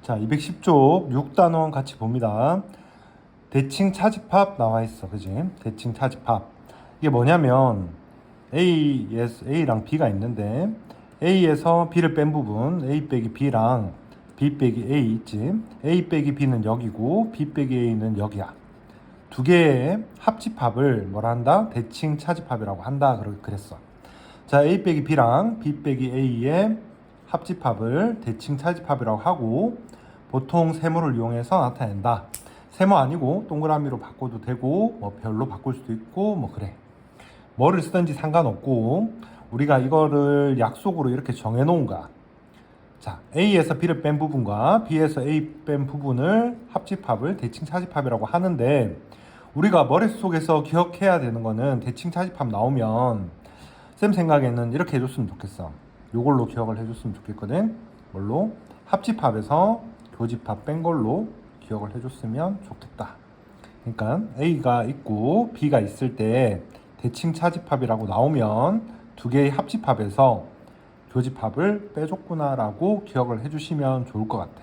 자, 210쪽 6단원 같이 봅니다. 대칭 차집합 나와 있어. 그지? 대칭 차집합. 이게 뭐냐면 A랑 B가 있는데 A에서 B를 뺀 부분 A 빼기 B랑 B 빼기 A 있지. A 빼기 B는 여기고 B 빼기 A는 여기야. 두 개의 합집합을 뭐라 한다? 대칭 차집합이라고 한다. 그랬어. 자, A 빼기 B랑 B 빼기 A의 합집합을 대칭 차집합이라고 하고 보통 세모를 이용해서 나타낸다. 세모 아니고 동그라미로 바꿔도 되고 뭐 별로 바꿀 수도 있고 뭐 그래. 뭐를 쓰든지 상관없고 우리가 이거를 약속으로 이렇게 정해 놓은 거야. 자, A에서 B를 뺀 부분과 B에서 A 뺀 부분을 합집합을 대칭 차집합이라고 하는데 우리가 머릿속에서 기억해야 되는 거는 대칭 차집합 나오면 쌤 생각에는 이렇게 해줬으면 좋겠어. 요걸로 기억을 해줬으면 좋겠거든. 뭘로? 합집합에서 교집합 뺀 걸로 기억을 해줬으면 좋겠다. 그러니까 A가 있고 B가 있을 때 대칭 차집합이라고 나오면 두 개의 합집합에서 교집합을 빼줬구나 라고 기억을 해주시면 좋을 것 같아.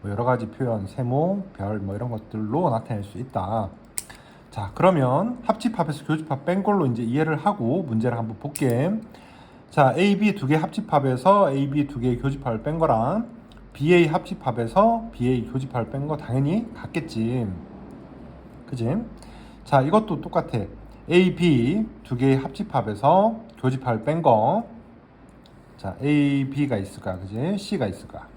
뭐 여러 가지 표현, 세모, 별 뭐 이런 것들로 나타낼 수 있다. 자, 그러면 합집합에서 교집합 뺀 걸로 이제 이해를 하고 문제를 한번 볼게. 자, A, B 두 개 합집합에서 A, B 두 개의 교집합을 뺀 거랑 BA 합집합에서 BA 교집합을 뺀 거 당연히 같겠지. 그지? 자, 이것도 똑같아. A, B 두 개의 합집합에서 교집합을 뺀 거. 자, A, B가 있을 거야. 그지? C가 있을 거야.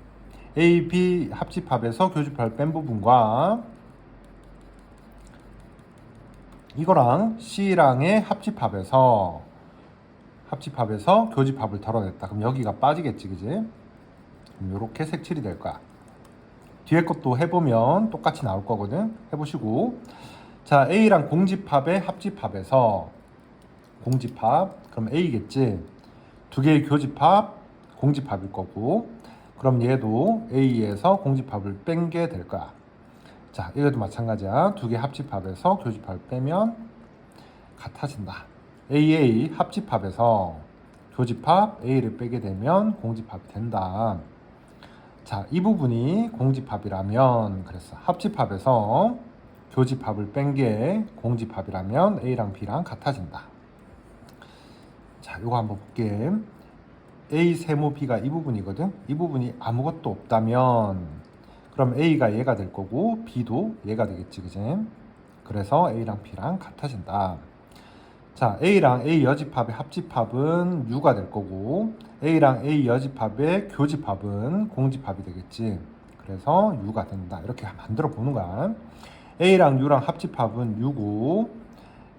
A, B 합집합에서 교집합을 뺀 부분과 이거랑 C랑의 합집합에서 교집합을 덜어냈다. 그럼 여기가 빠지겠지, 그지? 이렇게 색칠이 될 거야. 뒤에 것도 해보면 똑같이 나올 거거든. 해보시고. 자, A랑 공집합의 합집합에서 공집합, 그럼 A겠지. 두 개의 교집합, 공집합일 거고. 그럼 얘도 A에서 공집합을 뺀 게 될 거야. 자, 이것도 마찬가지야. 두 개 합집합에서 교집합을 빼면 같아진다. AA 합집합에서 교집합 A를 빼게 되면 공집합이 된다. 자, 이 부분이 공집합이라면 그랬어. 합집합에서 교집합을 뺀 게 공집합이라면 A랑 B랑 같아진다. 자, 이거 한번 볼게. A 세모 B가 이 부분이거든. 이 부분이 아무것도 없다면 그럼 A가 얘가 될 거고 B도 얘가 되겠지, 그지? 그래서 A랑 B랑 같아진다. 자, A랑 A 여집합의 합집합은 U가 될 거고 A랑 A 여집합의 교집합은 공집합이 되겠지. 그래서 U가 된다. 이렇게 만들어 보는 거야. A랑 U랑 합집합은 U고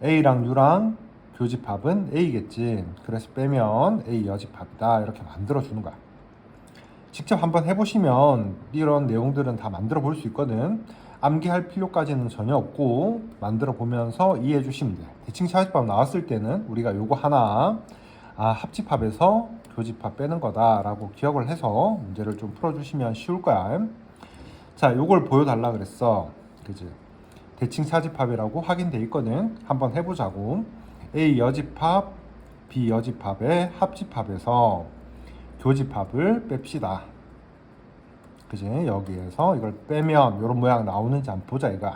A랑 U랑 교집합은 A겠지. 그래서 빼면 A 여집합이다. 이렇게 만들어 주는 거야. 직접 한번 해보시면 이런 내용들은 다 만들어 볼 수 있거든. 암기할 필요까지는 전혀 없고 만들어 보면서 이해해 주시면 돼. 대칭 차집합 나왔을 때는 우리가 요거 하나 합집합에서 교집합 빼는 거다 라고 기억을 해서 문제를 좀 풀어주시면 쉬울 거야. 자, 요걸 보여달라 그랬어. 그지? 대칭 차집합이라고 확인돼 있거든. 한번 해보자고. A 여집합 B 여집합의 합집합에서 교집합을 뺍시다. 그지? 여기에서 이걸 빼면 이런 모양 나오는지 한번 보자 이거.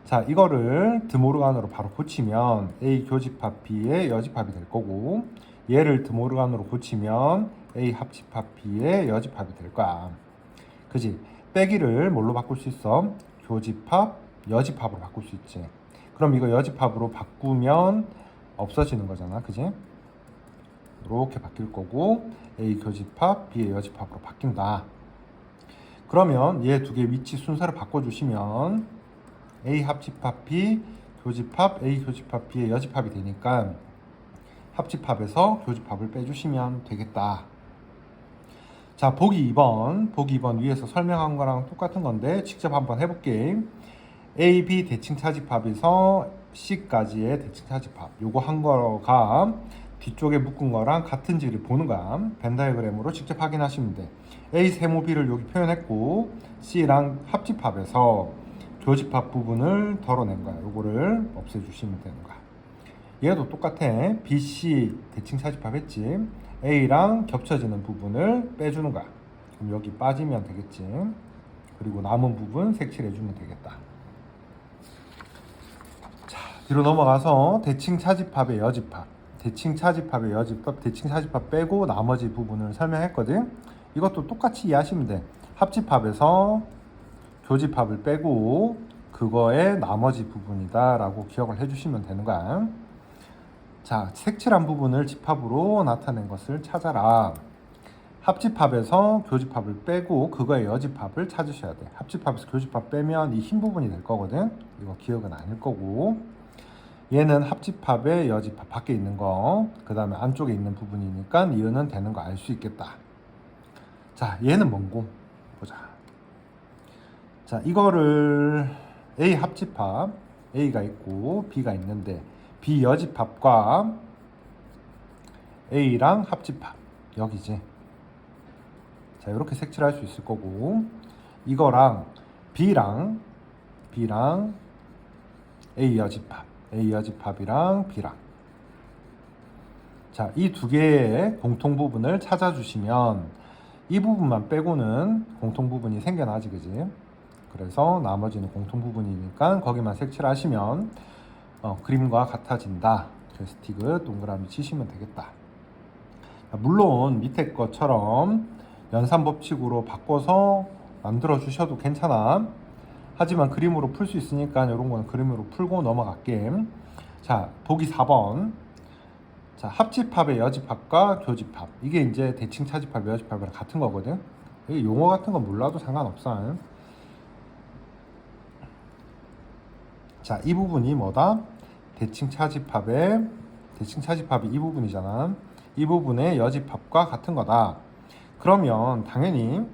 자, 이거를 드모르간으로 바로 고치면 A 교집합 B의 여집합이 될 거고 얘를 드모르간으로 고치면 A 합집합 B의 여집합이 될 거야. 그지? 빼기를 뭘로 바꿀 수 있어? 교집합 여집합으로 바꿀 수 있지. 그럼 이거 여집합으로 바꾸면 없어지는 거잖아. 그지? 이렇게 바뀔 거고 A 교집합 B의 여집합으로 바뀐다. 그러면 얘 두 개 위치 순서를 바꿔주시면 A 합집합 B 교집합 A 교집합 B의 여집합이 되니까 합집합에서 교집합을 빼주시면 되겠다. 자, 보기 2번 위에서 설명한 거랑 똑같은 건데 직접 한번 해볼게. A, B 대칭 차집합에서 C까지의 대칭 차집합 요거 한 거가 뒤쪽에 묶은 거랑 같은지를 보는 거야. 벤 다이어그램으로 직접 확인하시면 돼. A 세모 B를 여기 표현했고 C랑 합집합에서 교집합 부분을 덜어낸 거야. 요거를 없애주시면 되는 거야. 얘도 똑같아. B, C 대칭 차집합 했지. A랑 겹쳐지는 부분을 빼주는 거야. 그럼 여기 빠지면 되겠지. 그리고 남은 부분 색칠해주면 되겠다. 자, 뒤로 넘어가서 대칭 차집합의 여집합. 대칭 차집합의 여집합, 대칭 차집합 빼고 나머지 부분을 설명했거든. 이것도 똑같이 이해하시면 돼. 합집합에서 교집합을 빼고 그거의 나머지 부분이다 라고 기억을 해주시면 되는 거야. 자, 색칠한 부분을 집합으로 나타낸 것을 찾아라. 합집합에서 교집합을 빼고 그거의 여집합을 찾으셔야 돼. 합집합에서 교집합 빼면 이 흰 부분이 될 거거든. 이거 기억은 아닐 거고, 얘는 합집합의 여집합 밖에 있는 거, 그 다음에 안쪽에 있는 부분이니까 이유는 되는 거 알 수 있겠다. 자, 얘는 뭔고? 보자. 자, 이거를 A 합집합, A가 있고 B가 있는데 B 여집합과 A랑 합집합 여기지. 자, 이렇게 색칠할 수 있을 거고, 이거랑 B랑 A 여집합이랑 B랑, 자, 이 두 개의 공통 부분을 찾아주시면 이 부분만 빼고는 공통 부분이 생겨나지, 그지? 그래서 나머지는 공통 부분이니까 거기만 색칠하시면 그림과 같아진다. 그래서 스틱을 동그라미 치시면 되겠다. 물론 밑에 것처럼 연산 법칙으로 바꿔서 만들어 주셔도 괜찮아. 하지만 그림으로 풀 수 있으니까 이런 거는 그림으로 풀고 넘어갈게. 자, 보기 4번. 자, 합집합의 여집합과 교집합. 이게 이제 대칭 차집합, 여집합이랑 같은 거거든. 이게 용어 같은 건 몰라도 상관없어. 자, 이 부분이 뭐다? 대칭 차집합이 이 부분이잖아. 이 부분의 여집합과 같은 거다. 그러면 당연히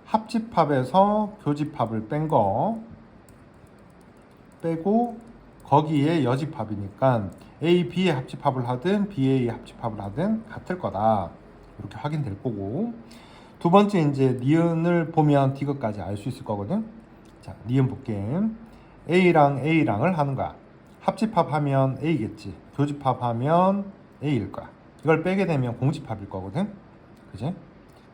합집합에서 교집합을 빼고 거기에 여집합이니까 A, B의 합집합을 하든 BA의 합집합을 하든 같을 거다. 이렇게 확인될 거고, 두 번째 이제 니은을 보면 디귿까지 알 수 있을 거거든. 자, 니은 볼게. A랑을 하는 거야. 합집합하면 A겠지. 교집합하면 A일 거야. 이걸 빼게 되면 공집합일 거거든. 그지?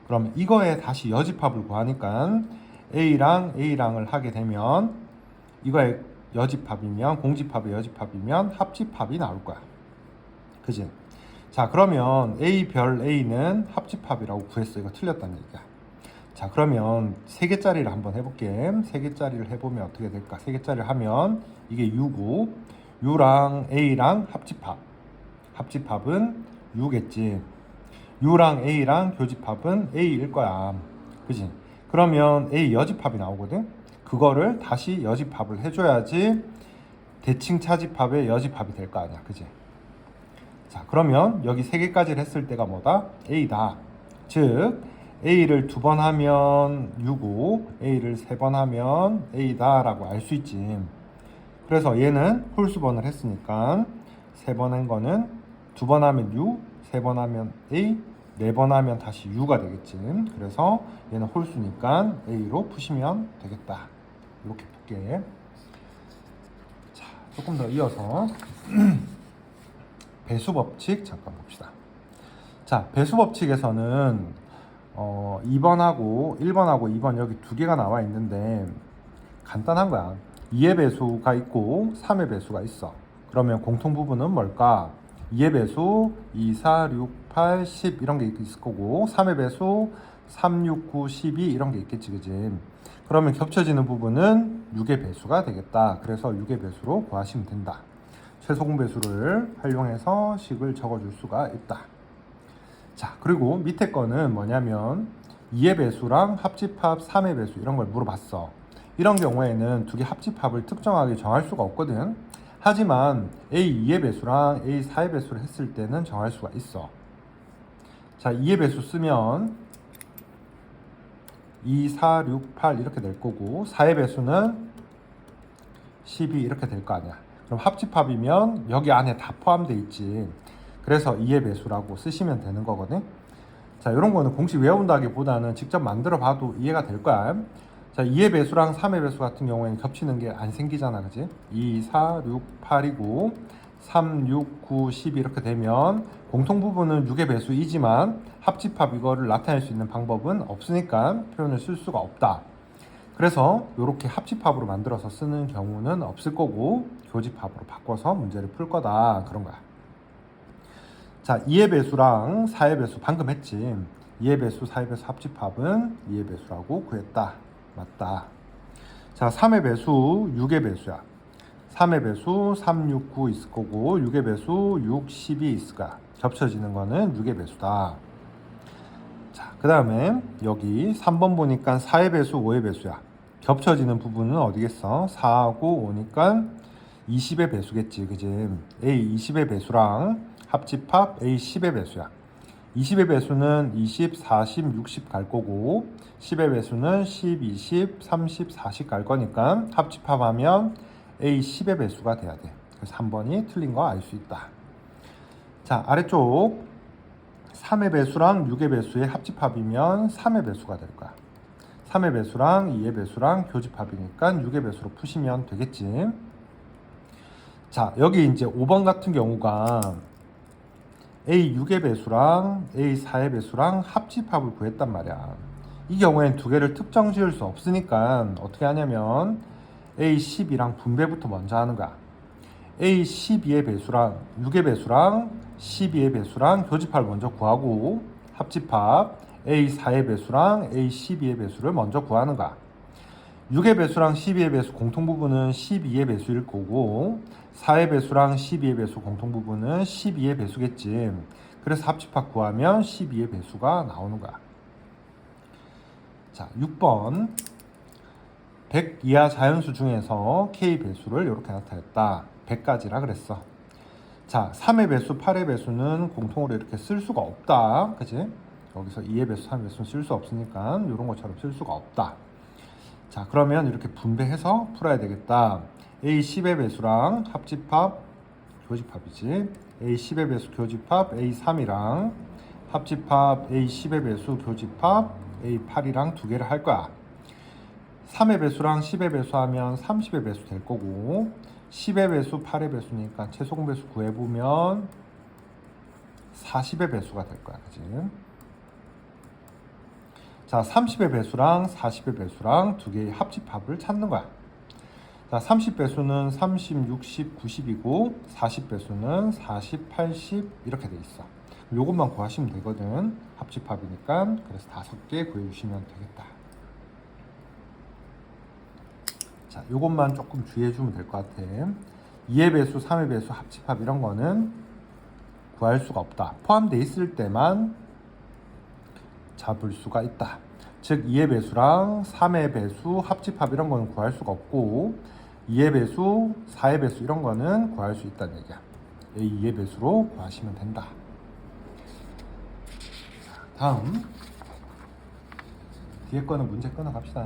그러면 이거에 다시 여집합을 구하니까 A랑을 하게 되면 이거의 여집합이면, 공집합의 여집합이면 합집합이 나올 거야. 그지? 자, 그러면 A 별 A는 합집합이라고 구했어. 이거 틀렸다는 얘기야. 자, 그러면 3개짜리를 한번 해볼게. 3개짜리를 해보면 어떻게 될까? 3개짜리를 하면 이게 U고, U랑 A랑 합집합은 U겠지. U랑 A랑 교집합은 A일 거야. 그지? 그러면 A 여집합이 나오거든? 그거를 다시 여집합을 해줘야지 대칭 차집합의 여집합이 될 거 아니야. 그지? 자, 그러면 여기 3개까지를 했을 때가 뭐다? A다. 즉, A를 2번 하면 U고 A를 3번 하면 A다 라고 알 수 있지. 그래서 얘는 홀수번을 했으니까 3번 한 거는 2번 하면 U, 3번 하면 A, 4번 하면 다시 U가 되겠지. 그래서 얘는 홀수니까 A로 푸시면 되겠다. 이렇게 볼게. 자, 조금 더 이어서 배수법칙 잠깐 봅시다. 자, 배수법칙에서는 2번하고 1번하고 2번 여기 두 개가 나와 있는데 간단한 거야. 2의 배수가 있고 3의 배수가 있어. 그러면 공통 부분은 뭘까? 2의 배수 2, 4, 6, 8, 10 이런 게 있을 거고, 3의 배수 3, 6, 9, 12 이런 게 있겠지, 그지? 그러면 겹쳐지는 부분은 6의 배수가 되겠다. 그래서 6의 배수로 구하시면 된다. 최소공배수를 활용해서 식을 적어줄 수가 있다. 자, 그리고 밑에 거는 뭐냐면 2의 배수랑 합집합, 3의 배수 이런 걸 물어봤어. 이런 경우에는 두 개 합집합을 특정하게 정할 수가 없거든. 하지만 A2의 배수랑 A4의 배수를 했을 때는 정할 수가 있어. 자, 2의 배수 쓰면 2, 4, 6, 8 이렇게 될 거고, 4의 배수는 12 이렇게 될 거 아니야. 그럼 합집합이면 여기 안에 다 포함되어 있지. 그래서 2의 배수라고 쓰시면 되는 거거든. 자, 이런 거는 공식 외운다기보다는 직접 만들어 봐도 이해가 될 거야. 자, 2의 배수랑 3의 배수 같은 경우에는 겹치는 게 안 생기잖아, 그지? 2, 4, 6, 8이고 3, 6, 9, 12 이렇게 되면 공통 부분은 6의 배수이지만 합집합 이거를 나타낼 수 있는 방법은 없으니까 표현을 쓸 수가 없다. 그래서 이렇게 합집합으로 만들어서 쓰는 경우는 없을 거고 교집합으로 바꿔서 문제를 풀 거다. 그런 거야. 자, 2의 배수랑 4의 배수 방금 했지. 2의 배수, 4의 배수 합집합은 2의 배수라고 구했다. 맞다. 자, 3의 배수, 6의 배수야. 3의 배수 3, 6, 9 있을 거고 6의 배수 6, 12 있을 거야. 겹쳐지는 거는 6의 배수다. 자, 그 다음에 여기 3번 보니까 4의 배수, 5의 배수야. 겹쳐지는 부분은 어디겠어? 4하고 5니까 20의 배수겠지. 그지? A 20의 배수랑 합집합 A 10의 배수야. 20의 배수는 20, 40, 60 갈 거고 10의 배수는 10, 20, 30, 40 갈 거니까 합집합하면 A 10의 배수가 돼야 돼. 그래서 3번이 틀린 거 알 수 있다. 자, 아래쪽 3의 배수랑 6의 배수의 합집합이면 3의 배수가 될 거야. 3의 배수랑 2의 배수랑 교집합이니까 6의 배수로 푸시면 되겠지. 자, 여기 이제 5번 같은 경우가 A 6의 배수랑 A 4의 배수랑 합집합을 구했단 말이야. 이 경우엔 두 개를 특정 지을 수 없으니까 어떻게 하냐면 A 12랑 분배부터 먼저 하는 거야. A 12의 배수랑 6의 배수랑 12의 배수랑 교집합을 먼저 구하고 합집합 A 4의 배수랑 A 12의 배수를 먼저 구하는 거야. 6의 배수랑 12의 배수 공통 부분은 12의 배수일 거고 4의 배수랑 12의 배수 공통 부분은 12의 배수겠지. 그래서 합집합 구하면 12의 배수가 나오는 거야. 자, 6번 100 이하 자연수 중에서 K 배수를 이렇게 나타냈다. 100가지라 그랬어. 자, 3의 배수, 8의 배수는 공통으로 이렇게 쓸 수가 없다. 그치? 여기서 2의 배수, 3의 배수는 쓸 수 없으니까 이런 것처럼 쓸 수가 없다. 자, 그러면 이렇게 분배해서 풀어야 되겠다. A 10의 배수랑 합집합, 교집합이지. A 10의 배수 교집합 A 3이랑 합집합 A 10의 배수 교집합 A 8이랑 두 개를 할 거야. 3의 배수랑 10의 배수 하면 30의 배수 될 거고 10의 배수, 8의 배수니까 최소공배수 구해보면 40의 배수가 될 거야. 그치? 자, 30의 배수랑 40의 배수랑 두 개의 합집합을 찾는 거야. 자, 30배수는 30, 60, 90이고 40배수는 40, 80 이렇게 돼 있어. 요것만 구하시면 되거든. 합집합이니까. 그래서 5개 구해주시면 되겠다. 자, 요것만 조금 주의해주면 될 것 같아. 2의 배수, 3의 배수, 합집합 이런 거는 구할 수가 없다. 포함되어 있을 때만 잡을 수가 있다. 즉 2의 배수랑 3의 배수, 합집합 이런 거는 구할 수가 없고 2의 배수, 4의 배수 이런 거는 구할 수 있다는 얘기야. A 2의 배수로 구하시면 된다. 다음 뒤에 거는 문제 끊어 갑시다.